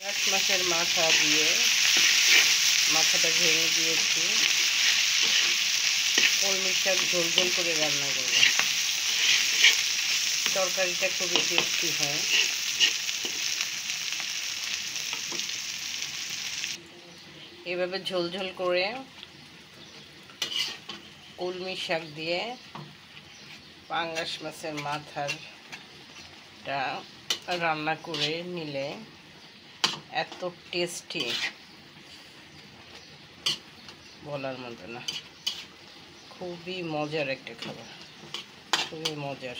পাঙাশ মাছের মাথা দিয়ে মাথাটা ভেঙে দিয়েছি। কলমি শাক ঝোল ঝোল করে রান্না করব। তরকারিটা খুবই টেস্টি হয়। এভাবে ঝোল ঝোল করে কলমি শাক দিয়ে পাঙাশ মাছের মাথাটা রান্না করে নিলে এত টেস্টি বলার মতো না। খুবই মজার একটা খাবার, খুবই মজার।